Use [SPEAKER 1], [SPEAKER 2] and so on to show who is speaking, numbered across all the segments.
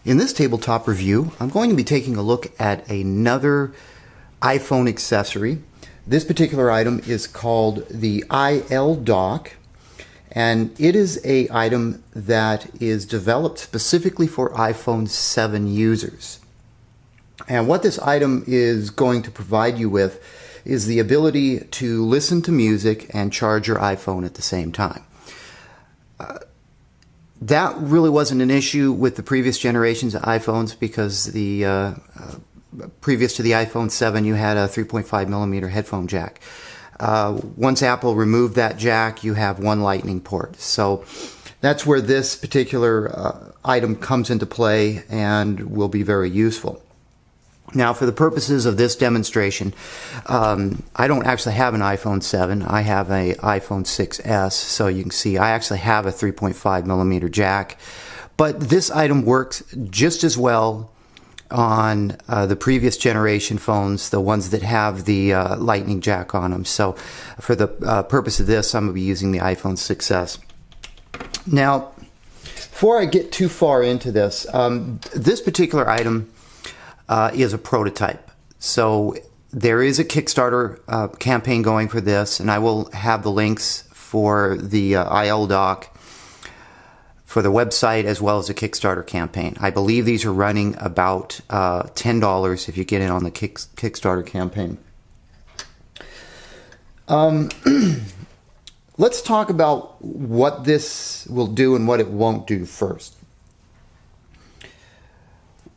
[SPEAKER 1] In this tabletop review, I'm going to be taking a look at another iPhone accessory. This particular item is called the ILDock, and it is an item that is developed specifically for iPhone 7 users. And what this item is going to provide you with is the ability to listen to music and charge your iPhone at the same time. That really wasn't an issue with the previous generations of iPhones because the previous to the iPhone 7 you had a 3.5 millimeter headphone jack. Once Apple removed that jack, you have one lightning port. So that's where this particular item comes into play and will be very useful. Now, for the purposes of this demonstration, I don't actually have an iPhone 7. I have an iPhone 6s, so you can see I actually have a 3.5 millimeter jack. But this item works just as well on the previous generation phones, the ones that have the lightning jack on them. So for the purpose of this, I'm going to be using the iPhone 6s. Now, before I get too far into this, this particular item is a prototype. So there is a Kickstarter campaign going for this, and I will have the links for the ILDock for the website as well as the Kickstarter campaign. I believe these are running about $10 if you get in on the Kickstarter campaign. Let's talk about what this will do and what it won't do first.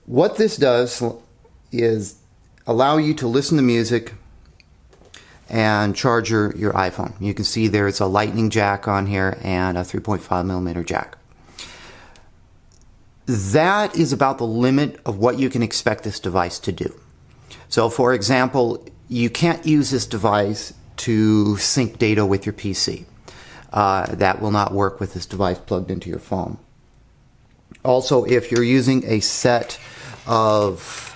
[SPEAKER 1] What this does is allow you to listen to music and charge your iPhone. You can see there's a lightning jack on here and a 3.5 millimeter jack. That is about the limit of what you can expect this device to do. So for example, you can't use this device to sync data with your PC. That will not work with this device plugged into your phone. Also, if you're using a set of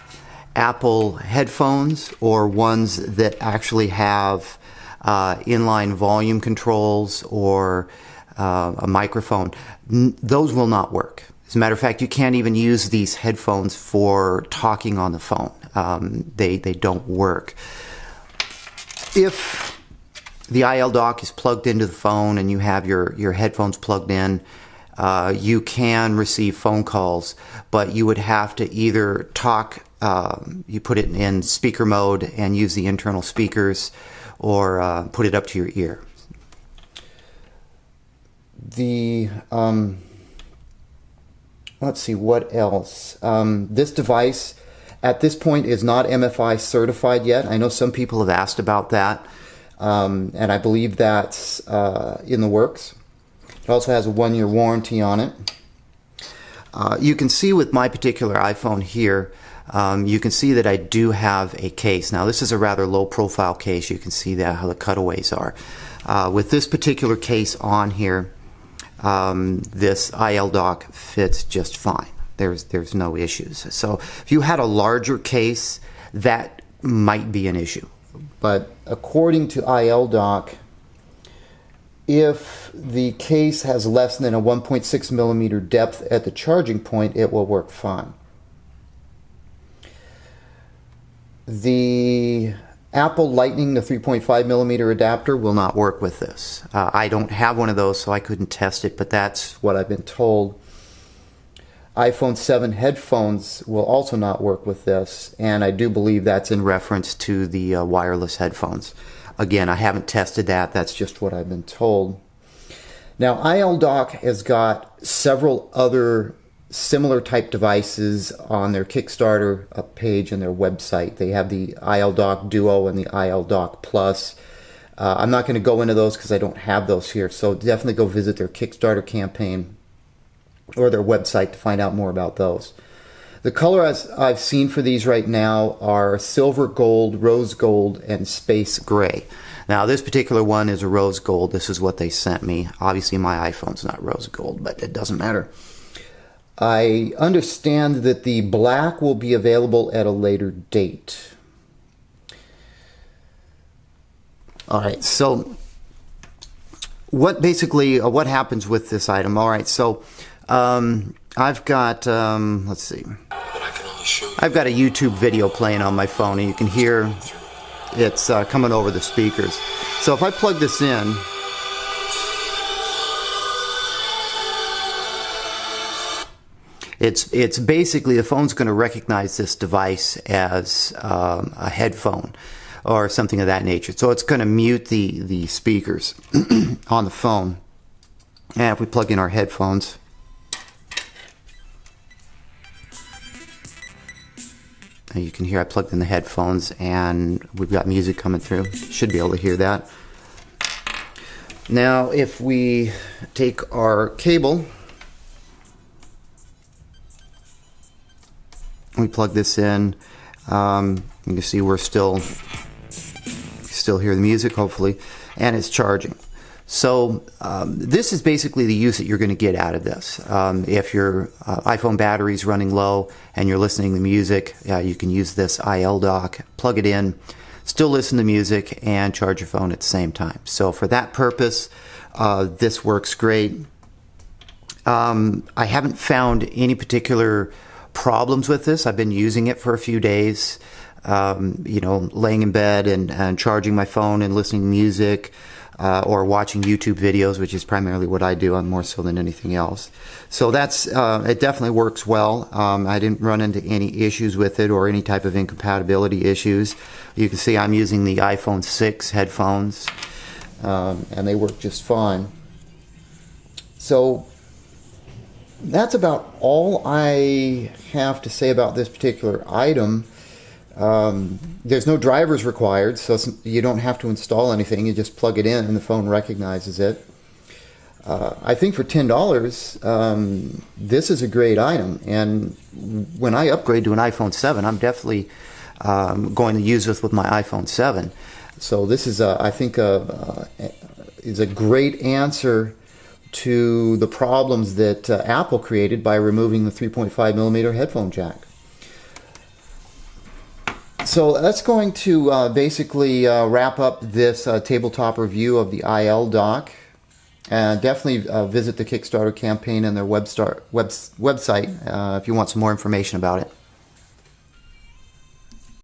[SPEAKER 1] Apple headphones or ones that actually have inline volume controls or a microphone, those will not work. As a matter of fact, you can't even use these headphones for talking on the phone. They don't work. If the ILDock is plugged into the phone and you have your headphones plugged in, you can receive phone calls, but you would have to either talk, you put it in speaker mode and use the internal speakers, or put it up to your ear. Let's see, what else? This device at this point is not MFI certified yet. I know some people have asked about that, and I believe that's in the works. It also has a 1-year warranty on it. You can see with my particular iPhone here, you can see that I do have a case. Now this is a rather low profile case. You can see that how the cutaways are. With this particular case on here, this ILDock fits just fine. There's no issues. So if you had a larger case, that might be an issue. But according to ILDock, if the case has less than a 1.6 millimeter depth at the charging point, it will work fine. The Apple Lightning, the 3.5 millimeter adapter, will not work with this. I don't have one of those, so I couldn't test it, but that's what I've been told. iPhone 7 headphones will also not work with this, and I do believe that's in reference to the wireless headphones. Again, I haven't tested that. That's just what I've been told. Now, ILDock has got several other similar type devices on their Kickstarter page and their website. They have the ILDock Duo and the ILDock Plus. I'm not going to go into those because I don't have those here, so definitely go visit their Kickstarter campaign or their website to find out more about those. The colors I've seen for these right now are silver gold, rose gold, and space gray. Now this particular one is a rose gold. This is what they sent me. Obviously my iPhone's not rose gold, but it doesn't matter. I understand that the black will be available at a later date. Alright, so what happens with this item? Alright, so I've got, let's see, I've got a YouTube video playing on my phone, and you can hear it's coming over the speakers. So if I plug this in, it's basically, the phone's going to recognize this device as a headphone or something of that nature. So it's going to mute the speakers on the phone. And if we plug in our headphones, and you can hear I plugged in the headphones and we've got music coming through. Should be able to hear that. Now if we take our cable, we plug this in, you can see we're still hear the music, hopefully, and it's charging. So this is basically the use that you're going to get out of this. If your iPhone battery is running low and you're listening to music, you can use this ILDock, plug it in, still listen to music, and charge your phone at the same time. So for that purpose, this works great. I haven't found any particular problems with this. I've been using it for a few days, you know, laying in bed and charging my phone and listening to music, or watching YouTube videos, which is primarily what I do, more so than anything else. So that's it definitely works well. I didn't run into any issues with it or any type of incompatibility issues. You can see I'm using the iPhone 6 headphones, and they work just fine. So that's about all I have to say about this particular item. There's no drivers required, so you don't have to install anything. You just plug it in and the phone recognizes it. I think for $10, this is a great item, and when I upgrade to an iPhone 7, I'm definitely going to use this with my iPhone 7. So this is, I think, is a great answer to the problems that Apple created by removing the 3.5mm headphone jack. So that's going to basically wrap up this tabletop review of the ILDock. Definitely visit the Kickstarter campaign and their website if you want some more information about it.